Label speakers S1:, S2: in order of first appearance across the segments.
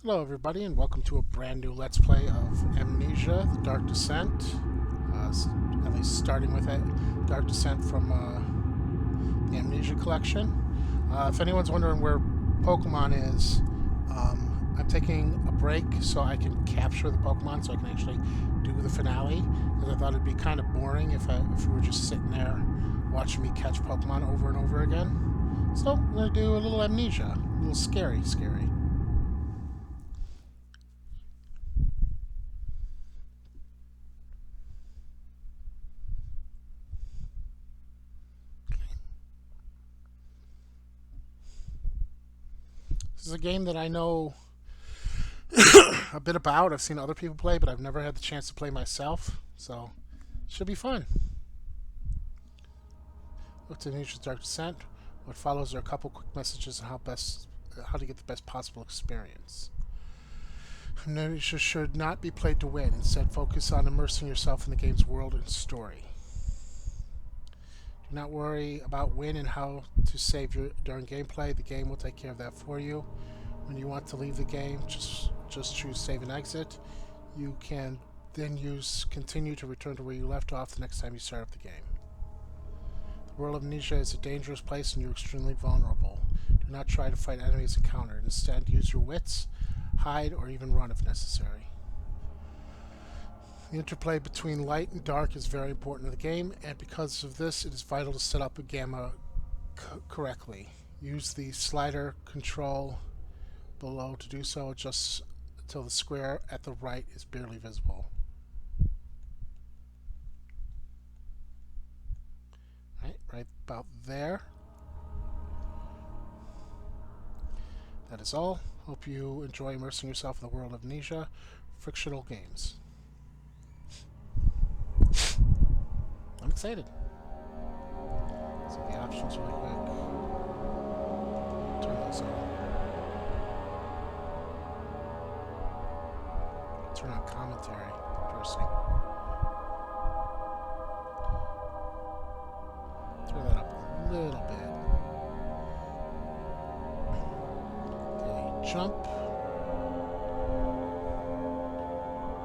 S1: Hello everybody and welcome to a brand new Let's Play of Amnesia, The Dark Descent. At least starting with it, Dark Descent from the Amnesia collection. If anyone's wondering where Pokemon is, I'm taking a break so I can capture the Pokemon so I can actually do the finale. Because I thought it'd be kind of boring if we were just sitting there watching me catch Pokemon over and over again. So I'm going to do a little Amnesia. A little scary. This is a game that I know a bit about. I've seen other people play, but I've never had the chance to play myself. So, it should be fun. Look to Amnesia's Dark Descent. What follows are a couple quick messages on how to get the best possible experience. Amnesia should not be played to win. Instead, focus on immersing yourself in the game's world and story. Do not worry about when and how to save during gameplay. The game will take care of that for you. When you want to leave the game, just choose save and exit. You can then use continue to return to where you left off the next time you start up the game. The world of Amnesia is a dangerous place and you're extremely vulnerable. Do not try to fight enemies encountered. Instead, use your wits, hide, or even run if necessary. The interplay between light and dark is very important in the game, and because of this, it is vital to set up a gamma correctly. Use the slider control below to do so, just until the square at the right is barely visible. Right about there. That is all. Hope you enjoy immersing yourself in the world of Amnesia, fictional games. I'm excited. So the options really quick. Turn those on. Turn on commentary. Interesting. Turn that up a little bit. Okay, jump.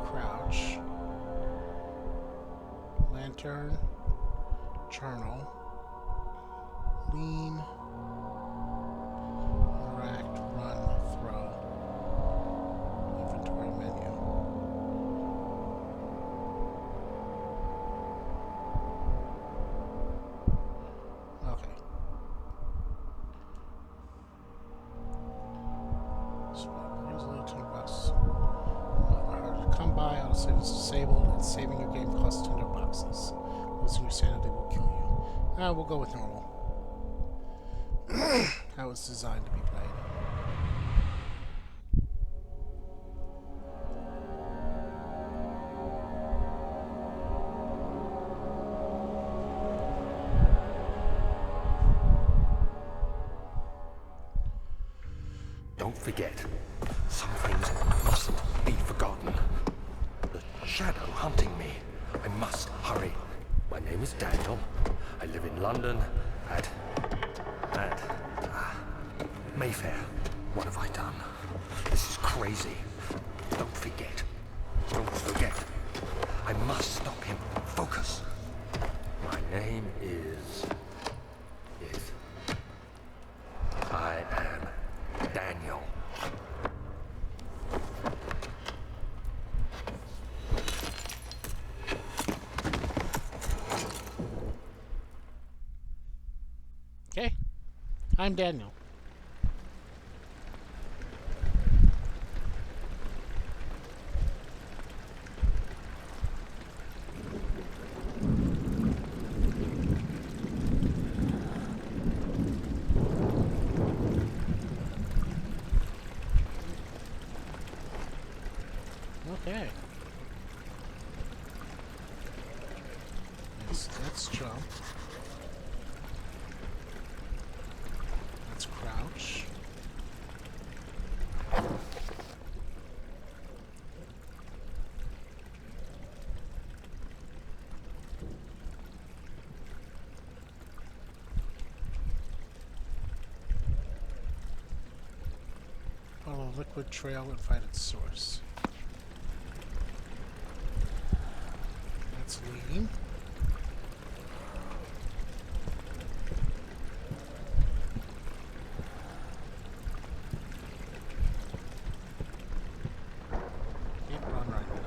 S1: Crouch. Lantern. Journal. Lean. Interact. Run. Throw. Inventory menu. Okay. So use a little tinderbox. Harder to come by. Autosave is disabled, and saving your game costs tinderboxes. Losing your sanity will kill you. We'll go with normal. How it's designed to be played.
S2: Don't forget, some things mustn't be forgotten. The shadow hunting me. I must hurry. My name is Daniel. I live in London at Mayfair. What have I done? This is crazy. Don't forget. Don't forget. I must stop him. Focus. My name is... I am Daniel.
S1: Okay. I'm Daniel. Okay. Let's jump. Let's crouch. Follow a liquid trail and find its source. That's leading. Can't run right now.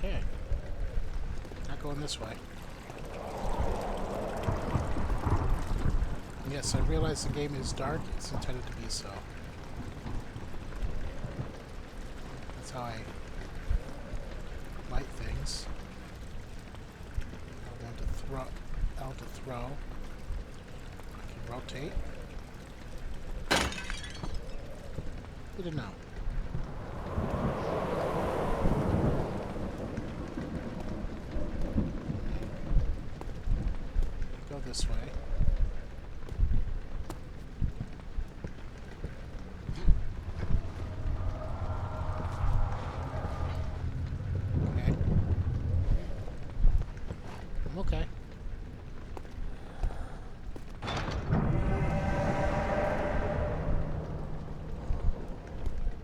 S1: Okay. Not going this way. Yes, I realize the game is dark. It's intended to be so. That's how I light things. I want to throw. L to throw. I can rotate. Who didn't know? Go this way. Okay. I'm okay.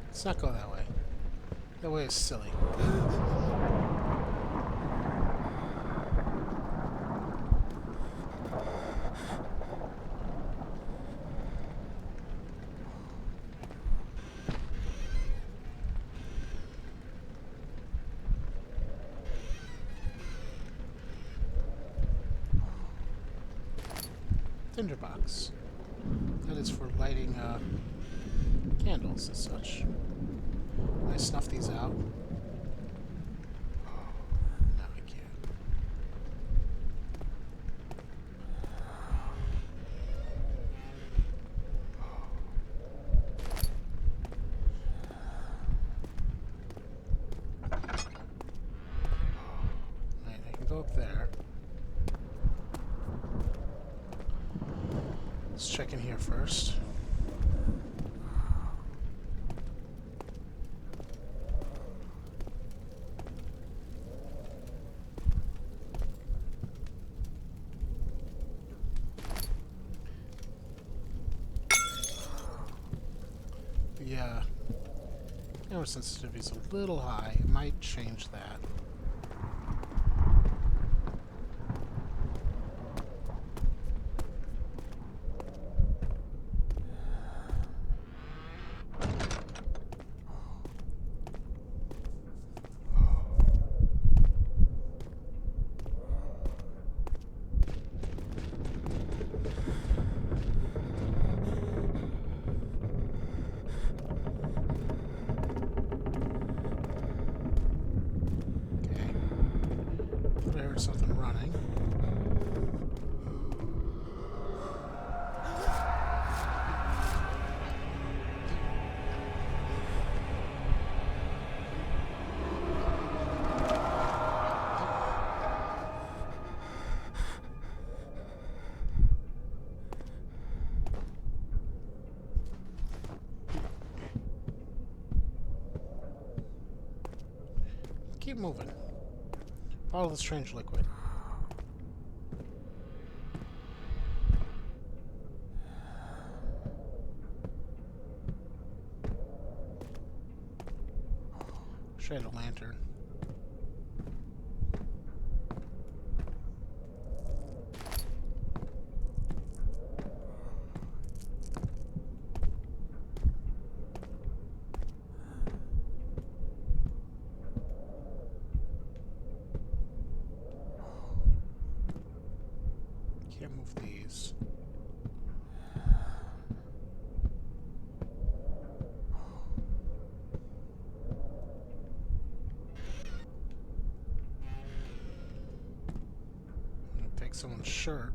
S1: Let's not go that way. That way is silly. Tinderbox. That is for lighting candles and such. Can I snuff these out? No, I can't. Alright, I can go up there. Let's check in here first. The camera sensitivity is a little high. It might change that. Something running. Keep moving. Follow the strange liquid. Wish I had a lantern. Can't move these. I'm gonna take someone's shirt.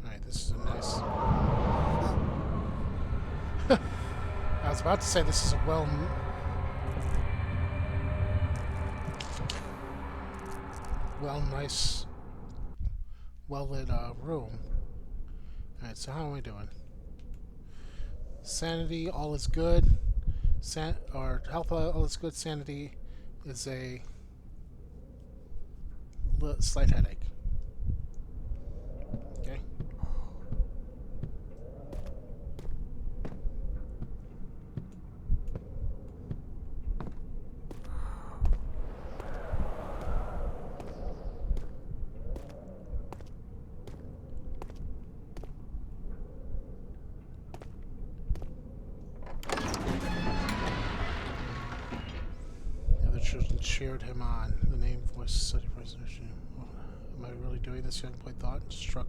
S1: Alright, this is a nice... I was about to say this is a well... nice, well lit room. Alright, so how am I doing? Sanity, all is good. Or health, all is good. Sanity is a slight headache. Okay. The other children cheered him on. The name, voice, such prisoner. Am I really doing this? Young boy thought and struck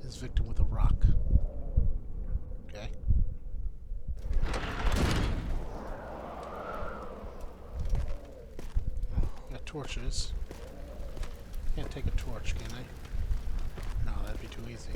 S1: his victim with a rock. Okay. Got torches. Can't take a torch, can I? No, that'd be too easy.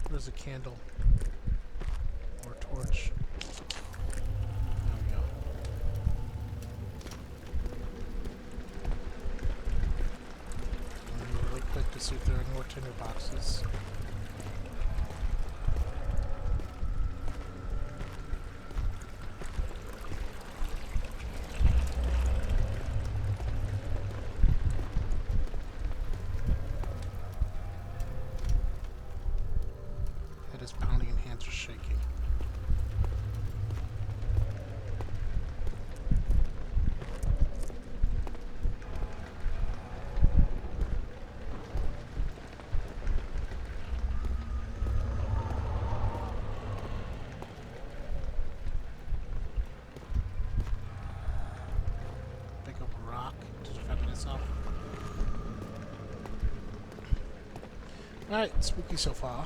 S1: Where's a candle? Or a torch? There we go. Really quick to see if there are more tinder boxes. Head is pounding and hands are shaking. Pick up a rock to defend myself. Alright, spooky so far.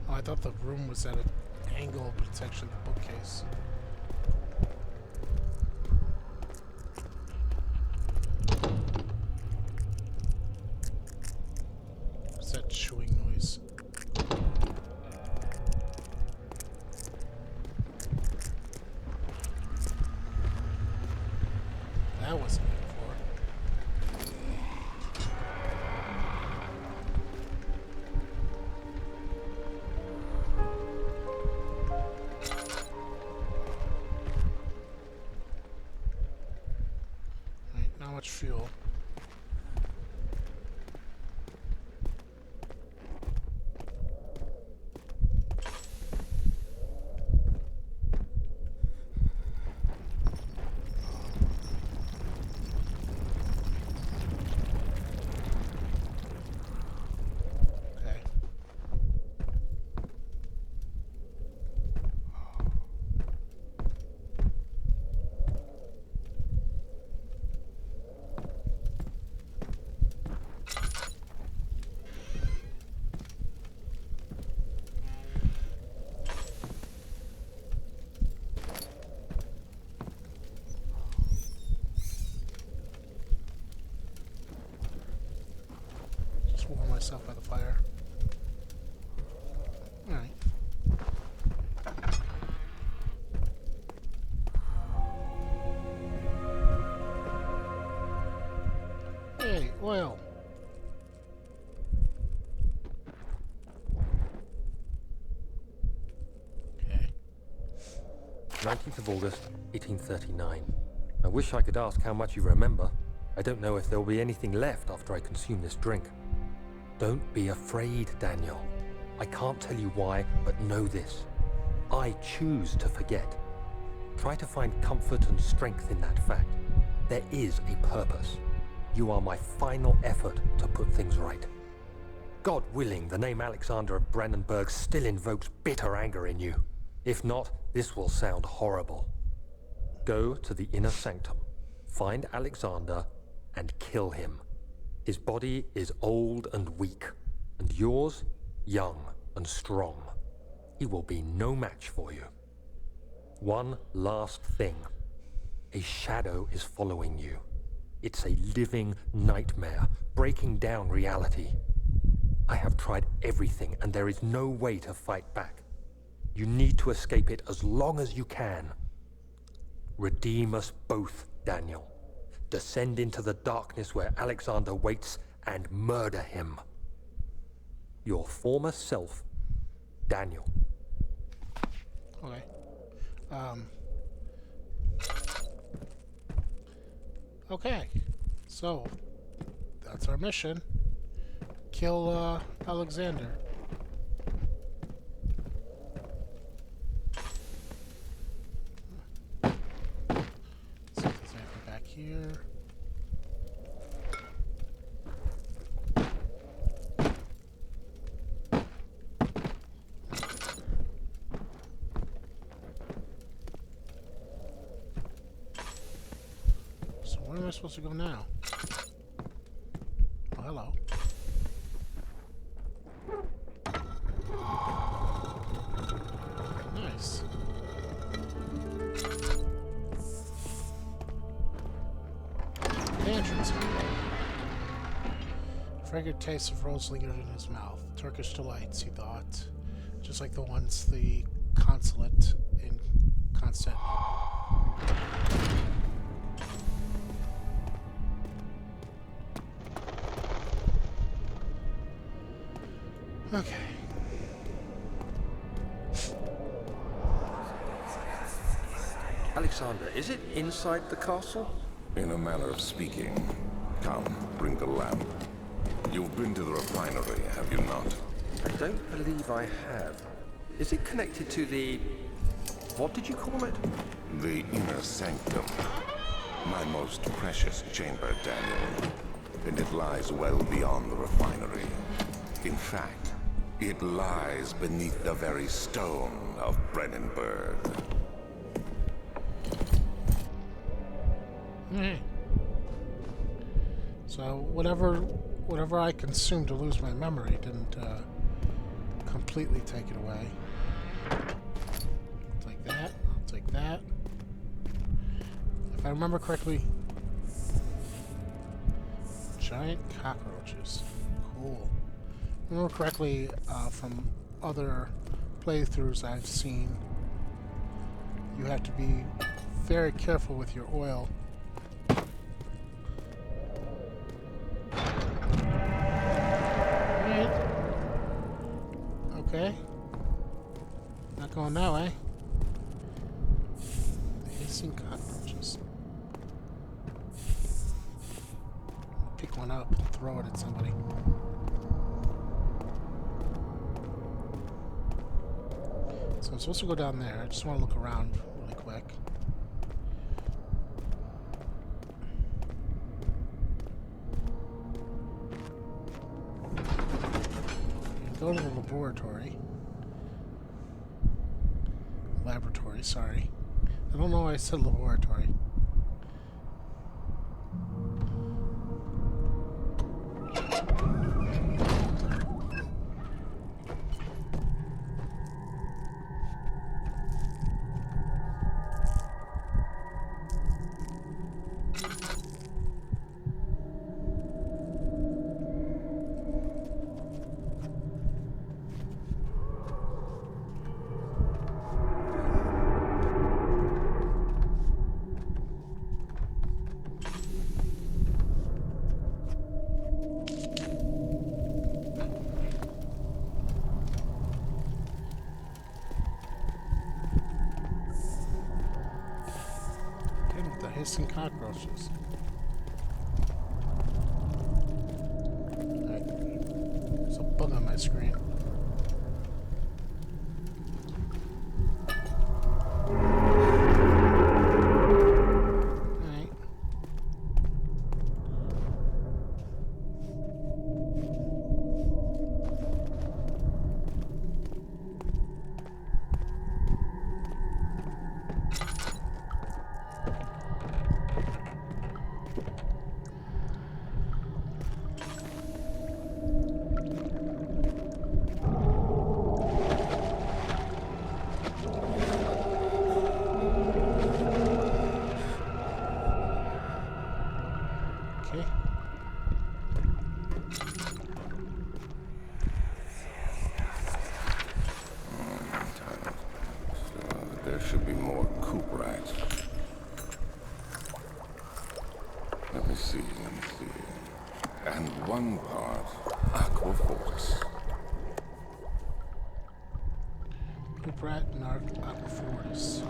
S1: Oh, I thought the room was at an angle, but it's actually the bookcase. What's that chewing noise? That wasn't it before. Right, not much fuel. Okay. Just warm myself by the fire. Alright. Hey, oil.
S2: 19th of August, 1839. I wish I could ask how much you remember. I don't know if there will be anything left after I consume this drink. Don't be afraid, Daniel. I can't tell you why, but know this. I choose to forget. Try to find comfort and strength in that fact. There is a purpose. You are my final effort to put things right. God willing, the name Alexander of Brandenburg still invokes bitter anger in you. If not, this will sound horrible. Go to the inner sanctum, find Alexander, and kill him. His body is old and weak, and yours, young and strong. He will be no match for you. One last thing. A shadow is following you. It's a living nightmare, breaking down reality. I have tried everything, and there is no way to fight back. You need to escape it as long as you can. Redeem us both, Daniel. Descend into the darkness where Alexander waits and murder him. Your former self, Daniel.
S1: Okay. Okay. So, that's our mission. Kill, Alexander. See if there's anything back here. So where am I supposed to go now? Oh, hello. Nice. The entrance. Fragrant taste of rose lingered in his mouth. Turkish delights, he thought. Just like the ones the consulate in Constantinople. Okay.
S2: Alexander, is it inside the castle?
S3: In a manner of speaking. Come, bring the lamp. You've been to the refinery, have you not?
S2: I don't believe I have. Is it connected to the... what did you call it?
S3: The inner sanctum. My most precious chamber, Daniel. And it lies well beyond the refinery. In fact, it lies beneath the very stone of Brennenburg.
S1: Okay. So whatever I consumed to lose my memory didn't completely take it away. I'll take that. I'll take that. If I remember correctly, giant cockroaches. Cool. If I remember correctly from other playthroughs I've seen, you have to be very careful with your oil. Okay. Not going that way. Hissing cockroaches. Pick one up and throw it at somebody. So I'm supposed to go down there. I just want to look around really quick. Go to the laboratory. Laboratory, sorry. I don't know why I said laboratory. hissing cockroaches. Alright. There's a bug on my screen. Alright. Okay.
S3: There should be more coop rats. Let me see. And one part aquaforce.
S1: Poop rat and aquafortis.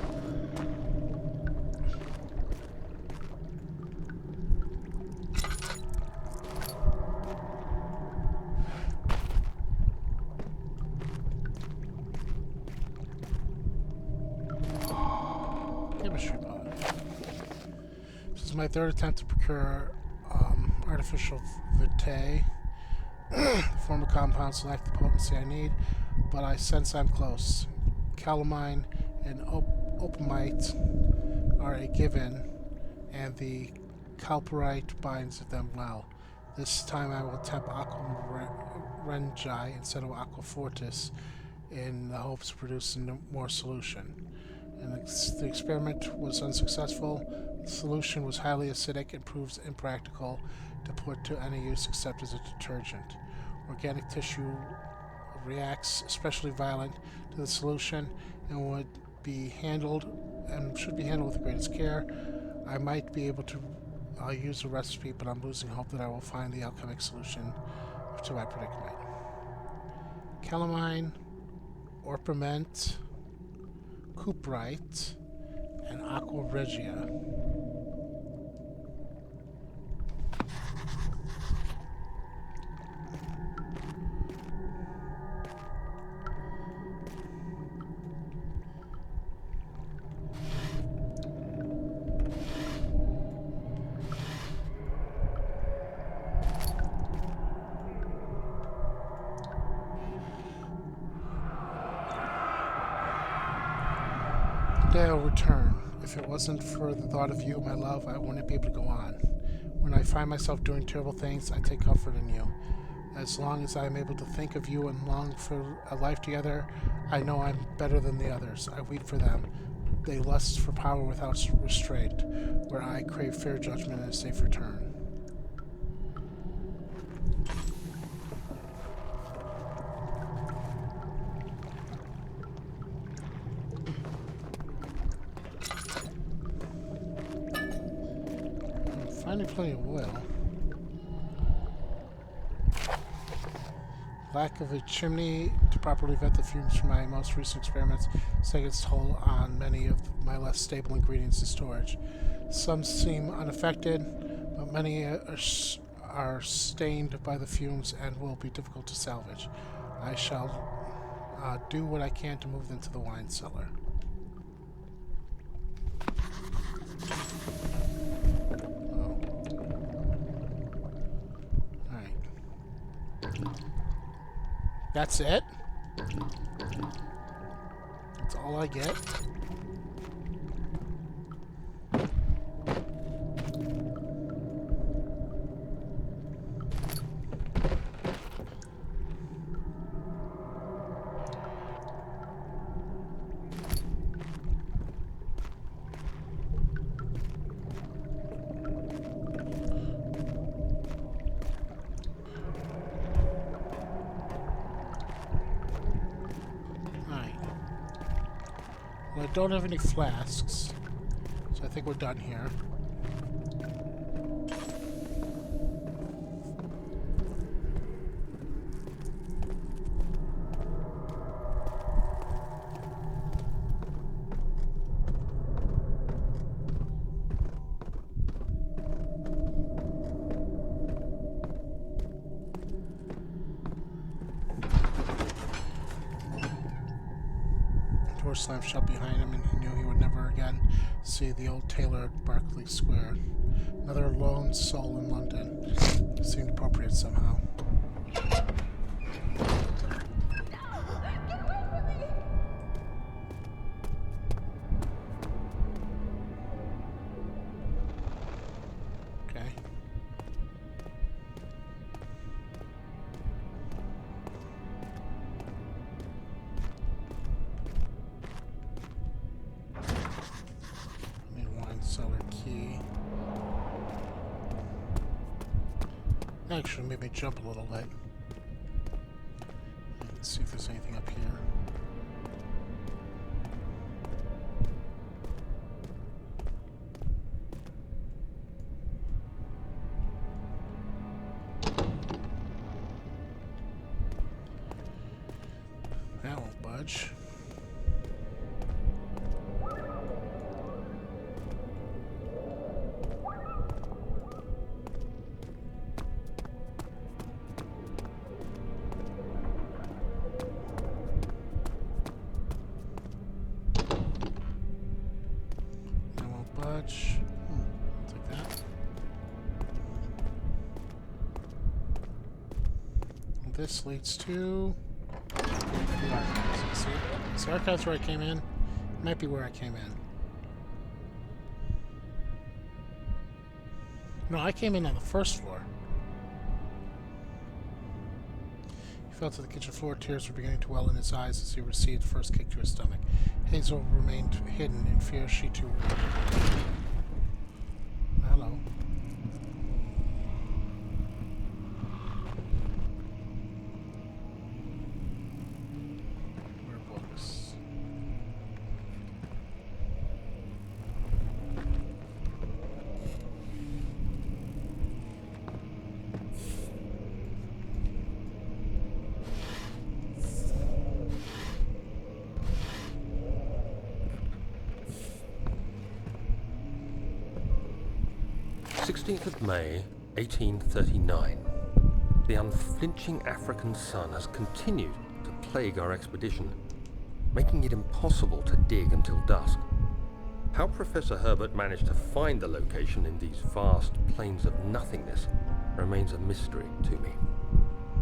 S1: Chemistry pod. This is my third attempt to procure artificial vitae. The former compounds lack the potency I need, but I sense I'm close. Calamine and opamite are a given, and the calparite binds them well. This time I will attempt aquarengi instead of aquafortis in the hopes of producing more solution. And the experiment was unsuccessful. The solution was highly acidic and proves impractical to put to any use except as a detergent. Organic tissue reacts especially violent to the solution and should be handled with the greatest care. I might be able to use the recipe, but I'm losing hope that I will find the alchemic solution to my predicament. Calamine, orpiment, cuprite, and aqua regia. Day I'll return. If it wasn't for the thought of you, my love, I wouldn't be able to go on. When I find myself doing terrible things, I take comfort in you. As long as I am able to think of you and long for a life together, I know I'm better than the others. I weep for them. They lust for power without restraint, where I crave fair judgment and a safe return. Finding plenty of oil. Lack of a chimney to properly vet the fumes from my most recent experiments is taking its toll on many of my less stable ingredients in storage. Some seem unaffected, but many are stained by the fumes and will be difficult to salvage. I shall do what I can to move them to the wine cellar. That's it? That's all I get? Well, I don't have any flasks, so I think we're done here. door slammed shut behind him, and he knew he would never again see the old tailor at Berkeley Square. Another lone soul in London. Seemed appropriate somehow. Okay. Need wine cellar key. Actually, made me jump a little bit. Let's see if there's anything up here. That won't budge. That won't budge. I'll take that. And this leads to the archives. See? Is the archives where I came in? Might be where I came in. No, I came in on the first floor. He fell to the kitchen floor. Tears were beginning to well in his eyes as he received the first kick to his stomach. Hazel remained hidden in fear she too would. Hello. Where are books?
S2: May 1839. The unflinching African sun has continued to plague our expedition, making it impossible to dig until dusk. How Professor Herbert managed to find the location in these vast plains of nothingness remains a mystery to me.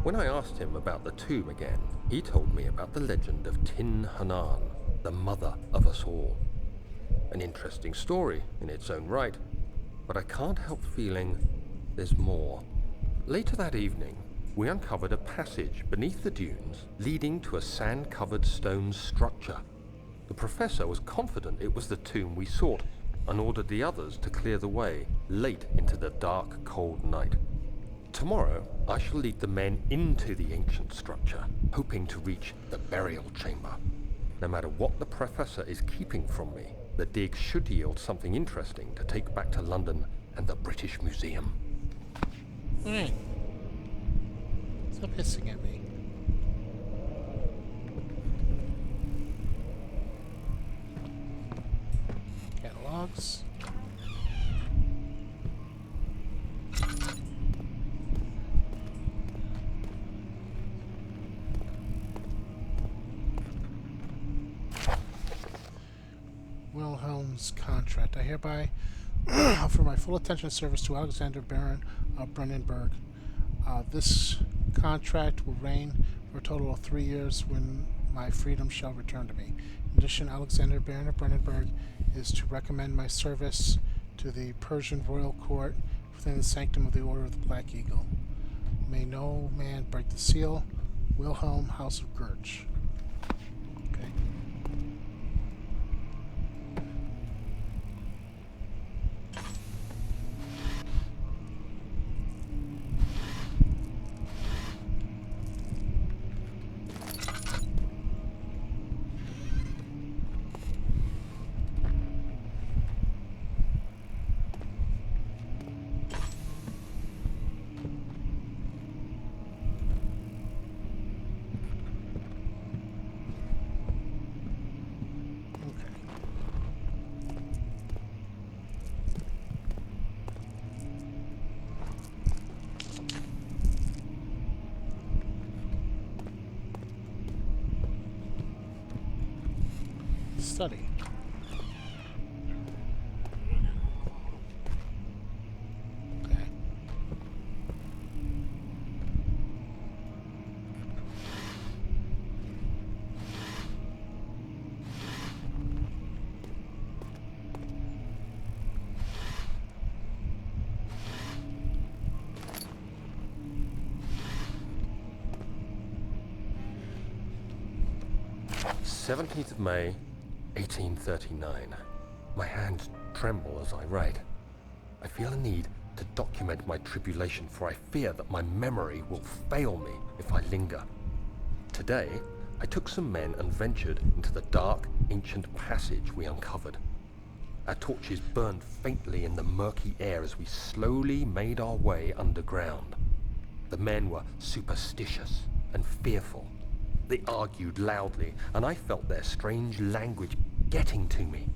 S2: When I asked him about the tomb again, he told me about the legend of Tin Hanan, the mother of us all. An interesting story in its own right, but I can't help feeling there's more. Later that evening, we uncovered a passage beneath the dunes leading to a sand-covered stone structure. The professor was confident it was the tomb we sought and ordered the others to clear the way late into the dark, cold night. Tomorrow, I shall lead the men into the ancient structure, hoping to reach the burial chamber. No matter what the professor is keeping from me, the dig should yield something interesting to take back to London and the British Museum.
S1: Alright. Stop hissing at me. Catalogs. Wilhelm's contract. I hereby offer my full attention and service to Alexander Baron of Brandenburg. This contract will reign for a total of 3 years when my freedom shall return to me. In addition, Alexander Baron of Brandenburg is to recommend my service to the Persian royal court within the sanctum of the Order of the Black Eagle. May no man break the seal. Wilhelm, House of Gurch. Okay. Study. Okay.
S2: "17th of May, 1839. My hands tremble as I write. I feel a need to document my tribulation, for I fear that my memory will fail me if I linger. Today, I took some men and ventured into the dark, ancient passage we uncovered. Our torches burned faintly in the murky air as we slowly made our way underground. The men were superstitious and fearful. They argued loudly, and I felt their strange language getting to me.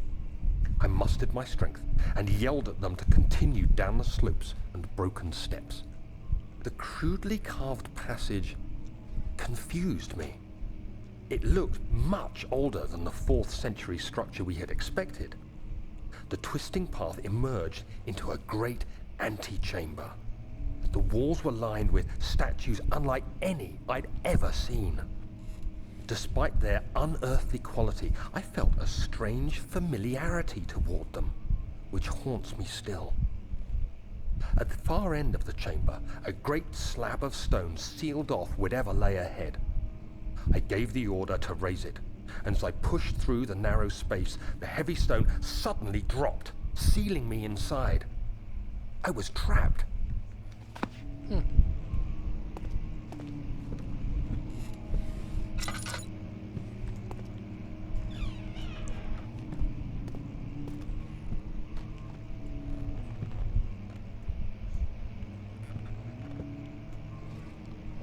S2: I mustered my strength and yelled at them to continue down the slopes and broken steps. The crudely carved passage confused me. It looked much older than the 4th century structure we had expected. The twisting path emerged into a great antechamber. The walls were lined with statues unlike any I'd ever seen. Despite their unearthly quality, I felt a strange familiarity toward them, which haunts me still. At the far end of the chamber, a great slab of stone sealed off whatever lay ahead. I gave the order to raise it, and as I pushed through the narrow space, the heavy stone suddenly dropped, sealing me inside. I was trapped.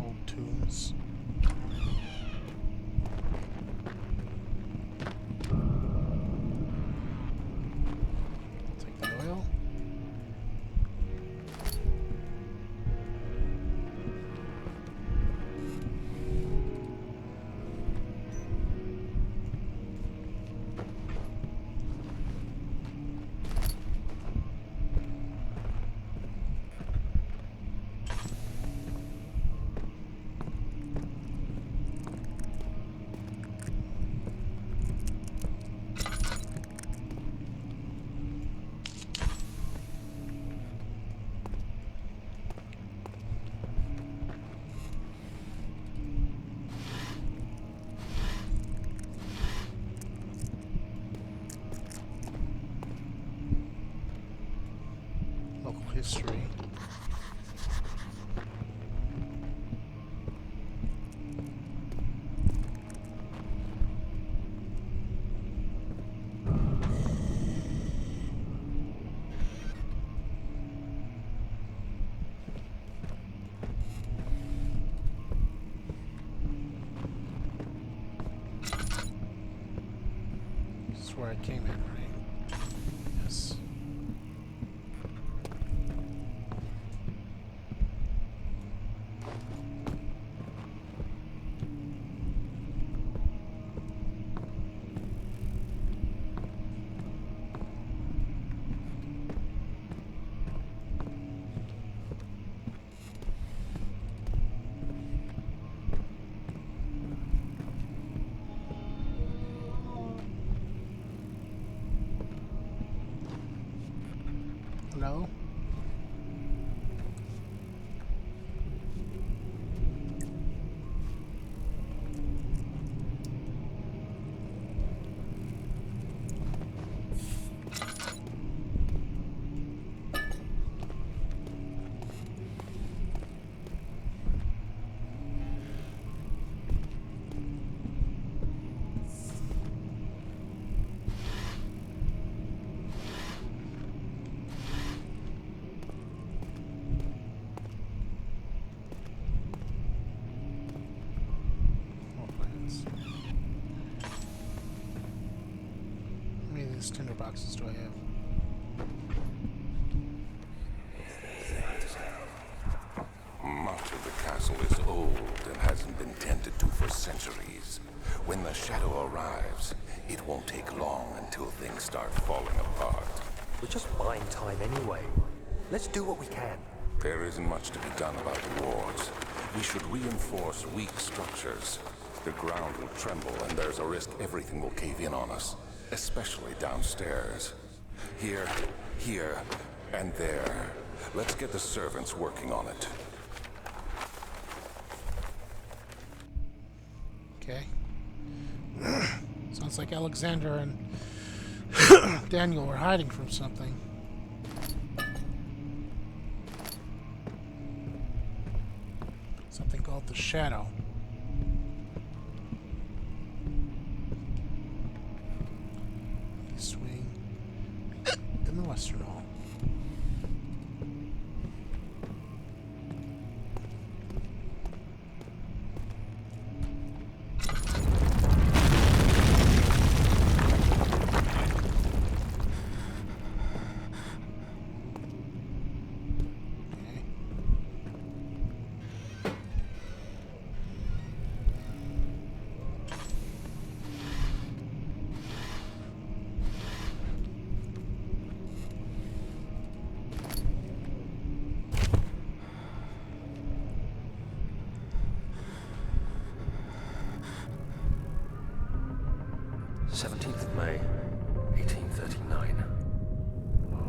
S1: Old tombs. Take the oil. Local history. This is where I came in, right? Yes. No? More plans. How many of these tinder boxes do I have?
S3: Much of the the castle is old and hasn't been tended to for centuries. When the shadow arrives, it won't take long until things start falling apart.
S2: We're just buying time anyway. Let's do what we can.
S3: There isn't much to be done about the wards. We should reinforce weak structures. The ground will tremble and there's a risk everything will cave in on us, especially downstairs. Here, and there. Let's get the servants working on it.
S1: Okay. Sounds like Alexander and Daniel were hiding from something. Something called the Shadow. East Wing in the Western Hall.
S2: May 1839.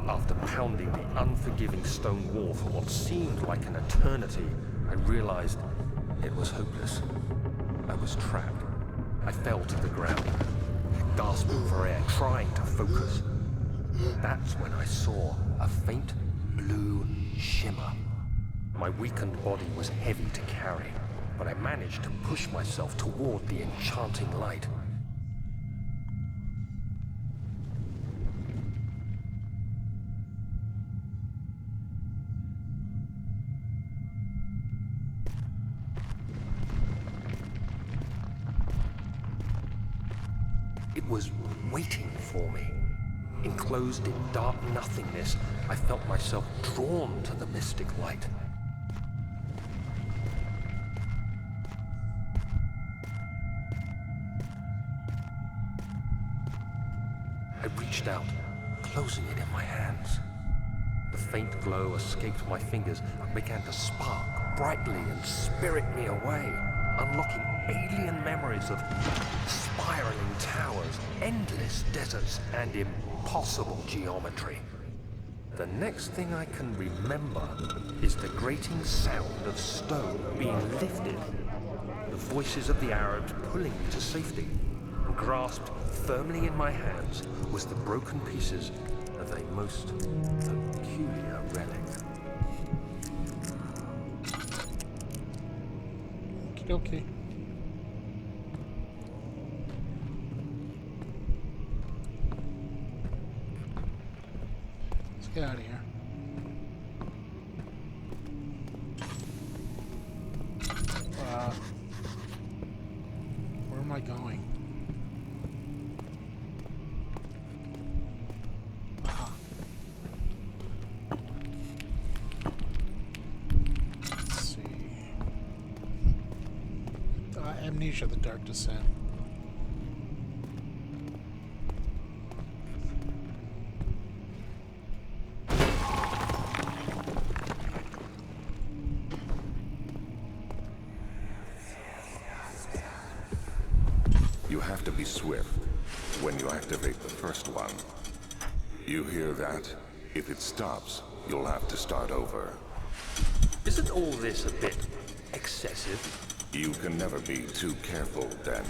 S2: After pounding the unforgiving stone wall for what seemed like an eternity, I realized it was hopeless. I was trapped. I fell to the ground, gasping for air, trying to focus. That's when I saw a faint blue shimmer. My weakened body was heavy to carry, but I managed to push myself toward the enchanting light. It was waiting for me. Enclosed in dark nothingness, I felt myself drawn to the mystic light. I reached out, closing it in my hands. The faint glow escaped my fingers and began to spark brightly and spirit me away, unlocking alien memories of spiraling towers, endless deserts, and impossible geometry. The next thing I can remember is the grating sound of stone being lifted, the voices of the Arabs pulling me to safety, and grasped firmly in my hands was the broken pieces of a most peculiar relic.
S1: Okie dokie. Let's get out of here. Where am I going? Amnesia, the Dark Descent.
S3: You have to be swift when you activate the first one. You hear that? If it stops, you'll have to start over.
S2: Isn't all this a bit excessive?
S3: You can never be too careful, Daniel.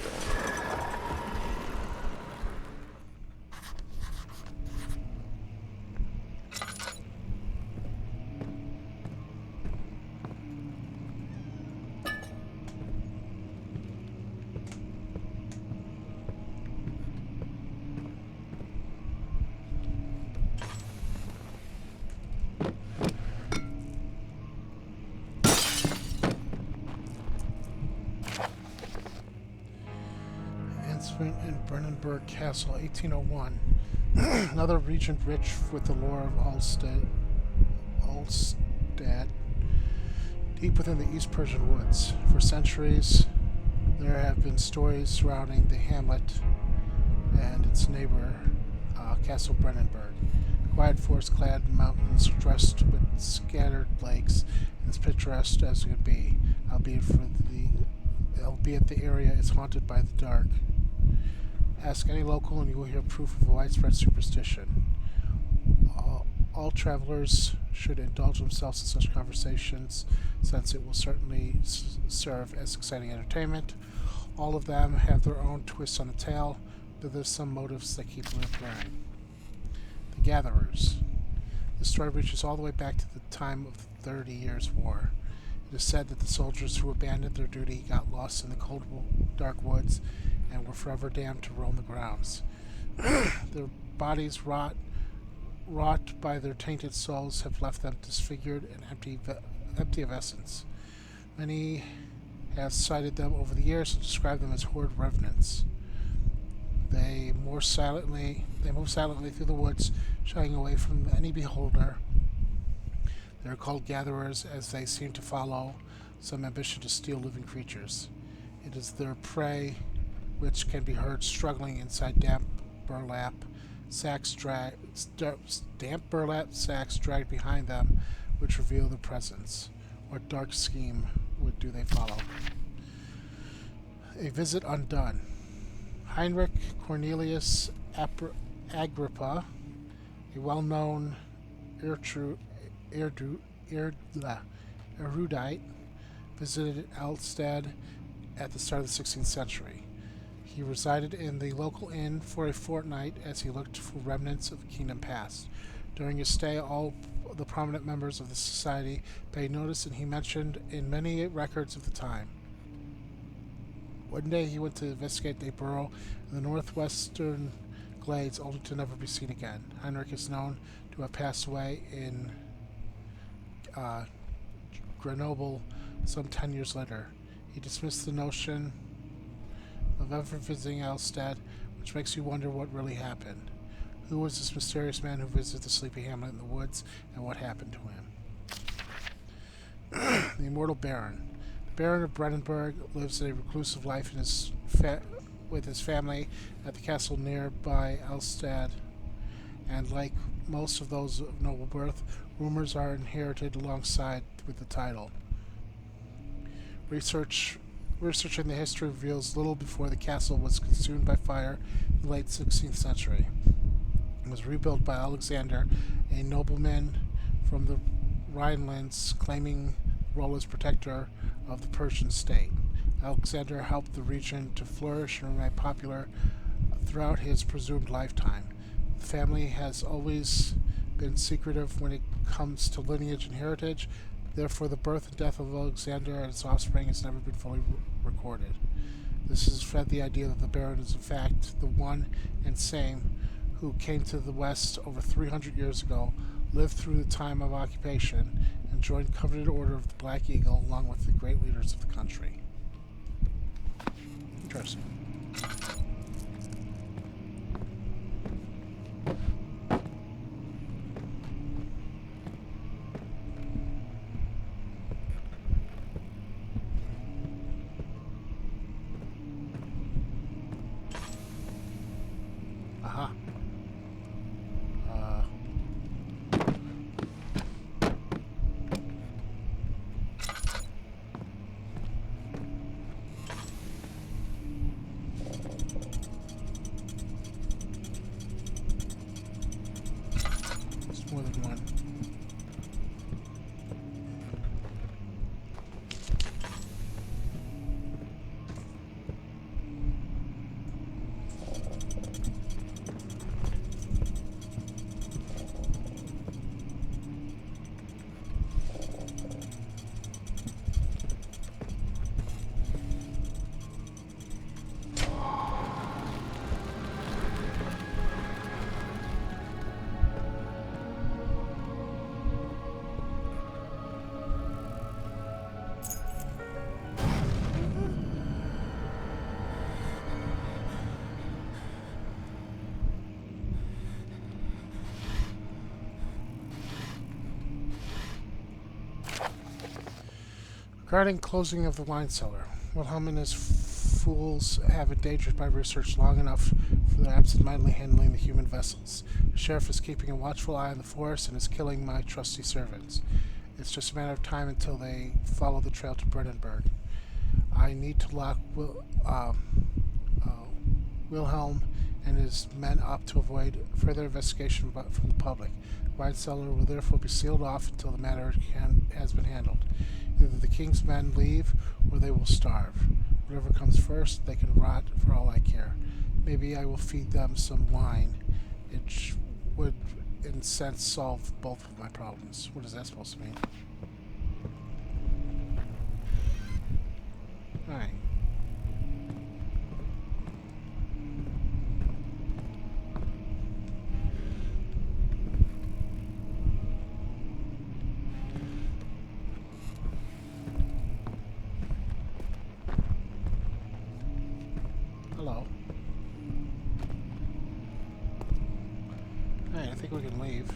S1: In Brennenburg Castle, 1801. Another region rich with the lore of Ulstad, Deep within the East Persian woods, for centuries, there have been stories surrounding the hamlet and its neighbor, Castle Brennenburg. Quiet forest-clad mountains dressed with scattered lakes, and as picturesque as it could be, albeit the area is haunted by the dark. Ask any local and you will hear proof of a widespread superstition. All travelers should indulge themselves in such conversations, since it will certainly serve as exciting entertainment. All of them have their own twists on the tale, but there's some motives that keep them recurring. The Gatherers. The story reaches all the way back to the time of the 30 Years' War. It is said that the soldiers who abandoned their duty got lost in the cold, dark woods and were forever damned to roam the grounds. Their bodies rot by their tainted souls have left them disfigured and empty of essence. Many have cited them over the years and described them as horrid revenants. They move silently through the woods, shying away from any beholder. They are called gatherers as they seem to follow some ambition to steal living creatures. It is their prey which can be heard struggling inside damp burlap sacks dragged behind them, which reveal their presence. What dark scheme do they follow? A visit undone. Heinrich Cornelius Agrippa, a well-known erudite, visited Alstad at the start of the 16th century. He resided in the local inn for a fortnight as he looked for remnants of the kingdom past. During his stay, all the prominent members of the society paid notice, and he mentioned in many records of the time. One day he went to investigate a burrow in the northwestern glades, only to never be seen again. Heinrich is known to have passed away in Grenoble some 10 years later. He dismissed the notion of ever visiting Alstad, which makes you wonder what really happened. Who was this mysterious man who visited the sleepy hamlet in the woods, and what happened to him? The Immortal Baron. The Baron of Brennenburg lives a reclusive life with his family at the castle nearby Alstad, and like most of those of noble birth, rumors are inherited alongside with the title. Researching the history reveals little before the castle was consumed by fire in the late 16th century. It was rebuilt by Alexander, a nobleman from the Rhinelands, claiming the role as protector of the Persian state. Alexander helped the region to flourish and remain popular throughout his presumed lifetime. The family has always been secretive when it comes to lineage and heritage. Therefore, the birth and death of Alexander and his offspring has never been fully recorded. This has fed the idea that the Baron is in fact the one and same who came to the West over 300 years ago, lived through the time of occupation, and joined coveted order of the Black Eagle along with the great leaders of the country. Interesting. Aha. Regarding closing of the wine cellar, Wilhelm and his fools have endangered my research long enough for their absent-mindedly handling the human vessels. The sheriff is keeping a watchful eye on the forest and is killing my trusty servants. It's just a matter of time until they follow the trail to Brandenburg. I need to lock Wilhelm and his men up to avoid further investigation from the public. The wine cellar will therefore be sealed off until the matter has been handled. Either the king's men leave or they will starve. Whatever comes first, they can rot for all I care. Maybe I will feed them some wine. It would, in a sense, solve both of my problems. What is that supposed to mean? Alright. Hello. Alright, I think we can leave.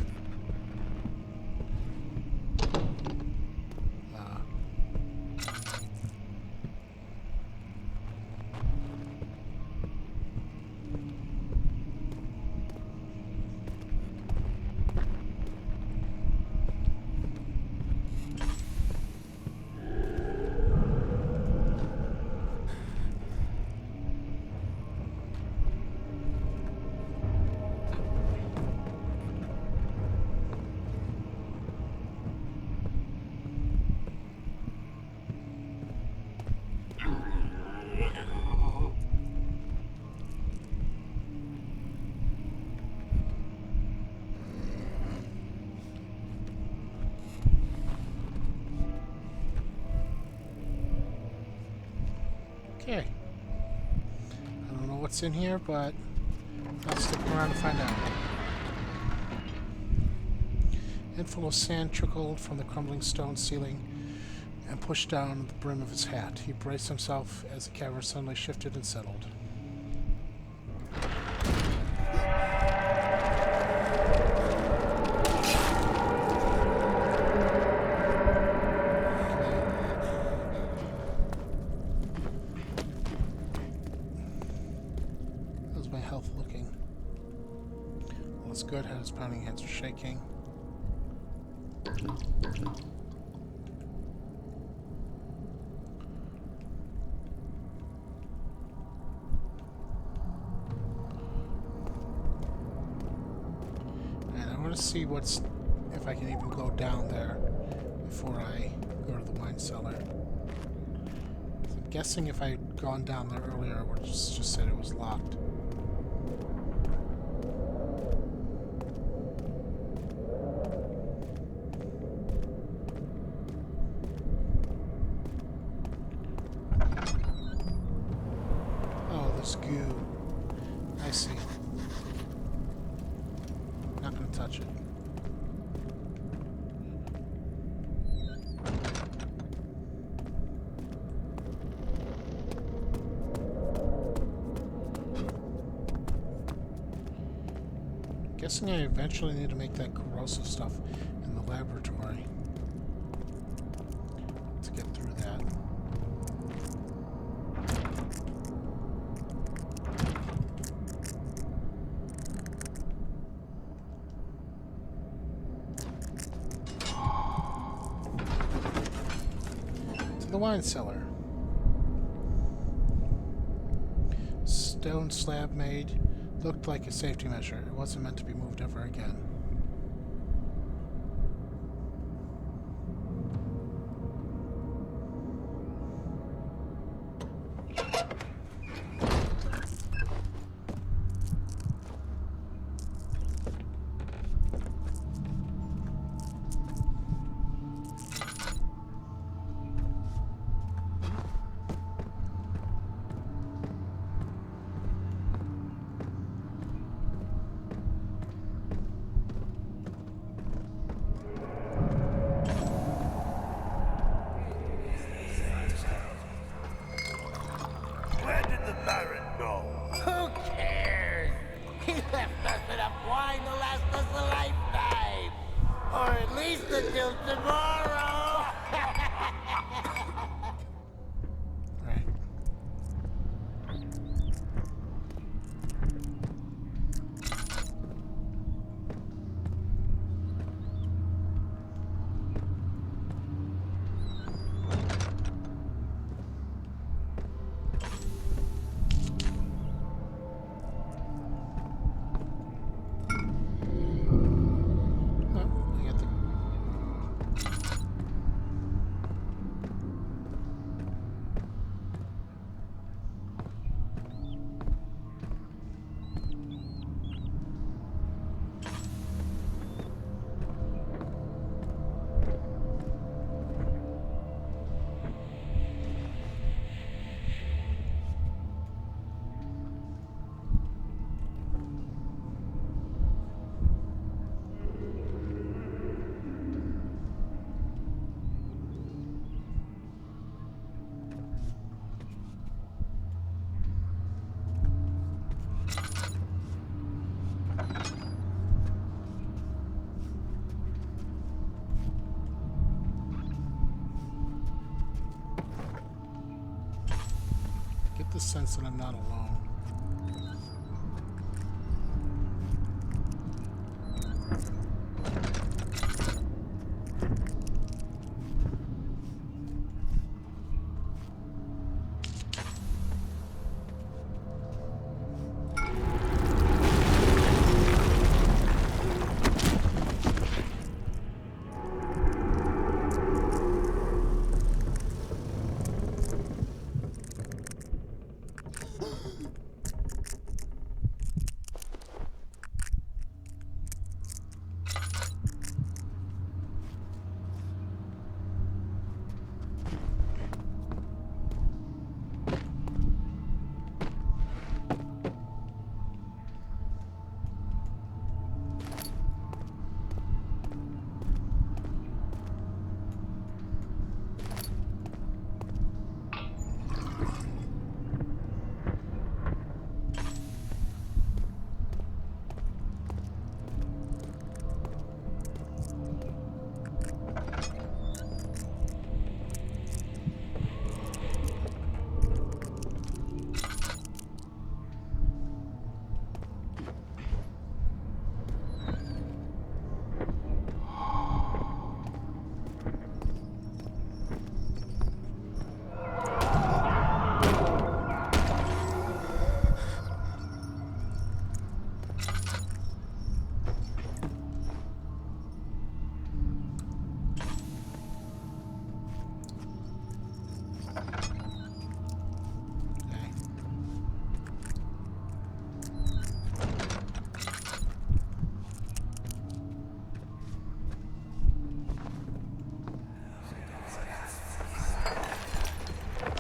S1: Okay. I don't know what's in here, but I'll stick around to find out. Handful of sand trickled from the crumbling stone ceiling and pushed down the brim of his hat. He braced himself as the cavern suddenly shifted and settled. How's my health looking? Well, it's good. His pounding hands are shaking. See if I can even go down there before I go to the wine cellar. I'm guessing if I had gone down there earlier, it would just said it was locked. Oh, this goo. I see. Not gonna touch it. Guessing I eventually need to make that corrosive stuff in the laboratory to get through that. To the wine cellar. Stone slab made. Looked like a safety measure. It wasn't meant to be moved ever again.
S4: Until tomorrow!
S1: sense that I'm not alone.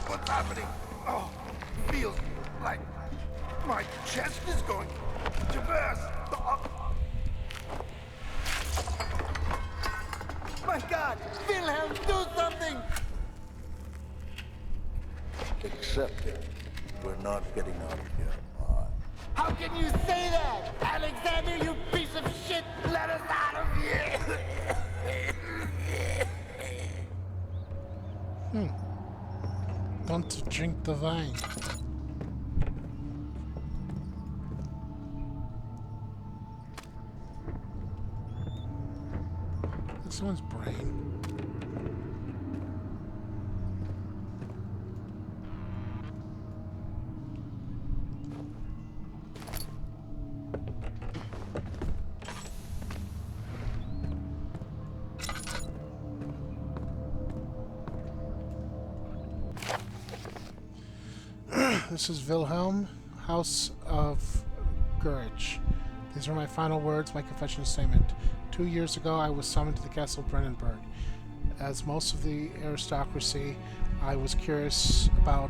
S3: What's happening? Oh, feels like my chest is going to burst.
S4: My God! Wilhelm, do something!
S5: Accept it. We're not getting out of here alive.
S4: How can you say that? Alexander, you piece of shit! Let us out of here!
S1: Want to drink the wine. That's someone's brain. This is Wilhelm, House of Courage. These are my final words, my confession statement. 2 years ago, I was summoned to the castle of Brennenburg. As most of the aristocracy, I was curious about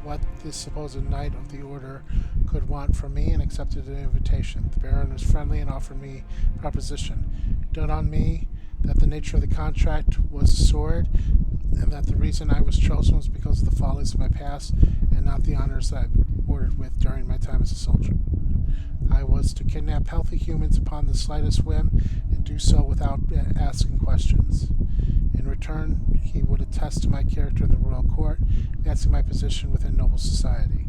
S1: what this supposed knight of the order could want from me, and accepted an invitation. The Baron was friendly and offered me a proposition. It dawned on me that the nature of the contract was a sword, and that the reason I was chosen was because of the follies of my past, and not the honors that I ordered with during my time as a soldier. I was to kidnap healthy humans upon the slightest whim, and do so without asking questions. In return, he would attest to my character in the royal court, advancing my position within noble society.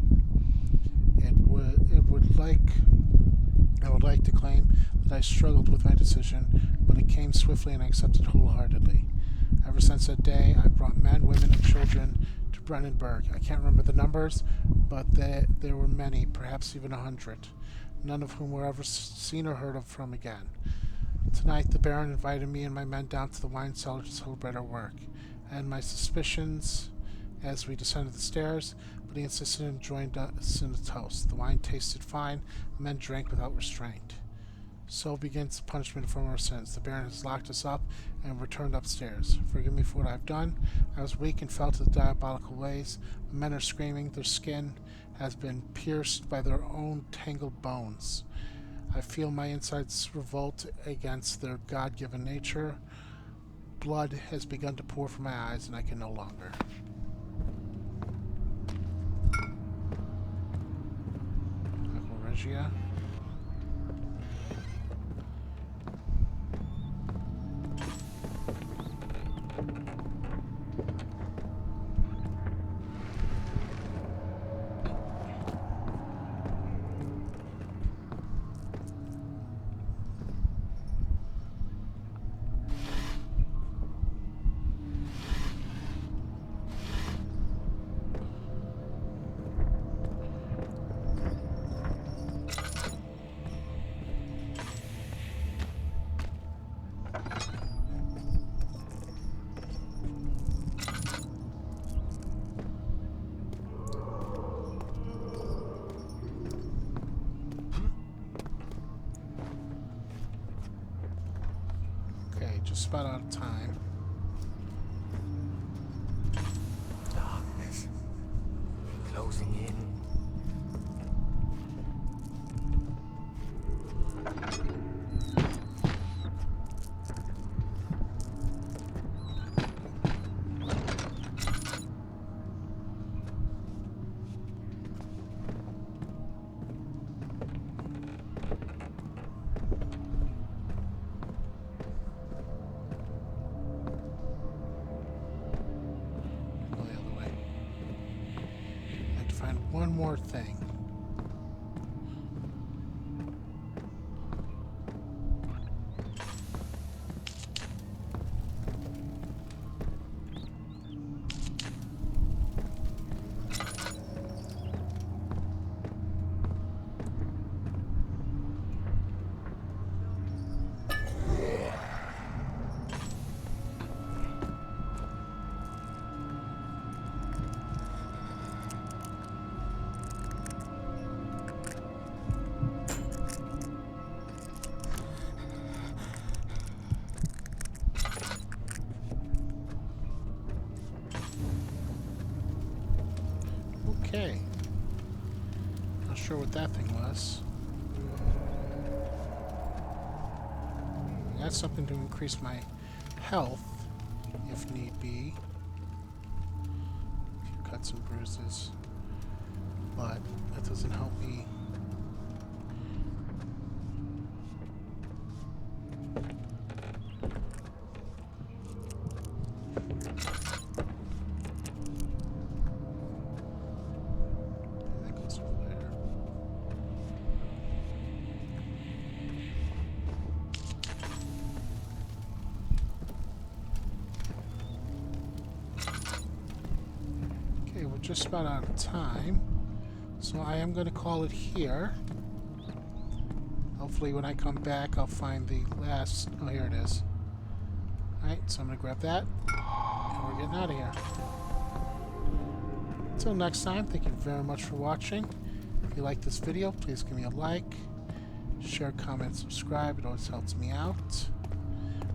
S1: I would like to claim that I struggled with my decision, but it came swiftly and I accepted wholeheartedly. Ever since that day, I've brought men, women, and children to Brennenburg. I can't remember the numbers, but there were many, perhaps even 100, none of whom were ever seen or heard of from again. Tonight, the Baron invited me and my men down to the wine cellar to celebrate our work. I had my suspicions as we descended the stairs, but he insisted and joined us in the toast. The wine tasted fine, the men drank without restraint. So begins the punishment for our sins. The Baron has locked us up and returned upstairs. Forgive me for what I've done. I was weak and fell to the diabolical ways. The men are screaming. Their skin has been pierced by their own tangled bones. I feel my insides revolt against their God-given nature. Blood has begun to pour from my eyes, and I can no longer. Regia. just about out of time.
S2: Darkness. Closing in.
S1: Go the other way. I have to find one more thing. Okay. Not sure what that thing was. That's something to increase my health, if need be. A few cuts and bruises. But that doesn't help me. That goes over there. Okay, we're just about out of time. So I am going to call it here. Hopefully when I come back I'll find the last... Oh, here it is. Alright, so I'm going to grab that. And we're getting out of here. Until next time, thank you very much for watching. If you like this video, please give me a like. Share, comment, subscribe. It always helps me out.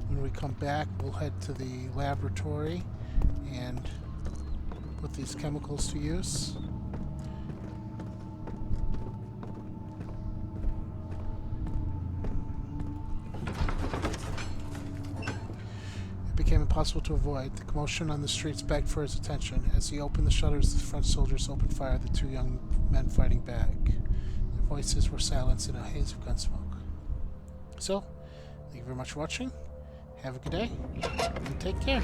S1: When we come back, we'll head to the laboratory and put these chemicals to use. It became impossible to avoid. The commotion on the streets begged for his attention. As he opened the shutters, the French soldiers opened fire at the two young men fighting back. Their voices were silenced in a haze of gunsmoke. So, thank you very much for watching. Have a good day, and take care.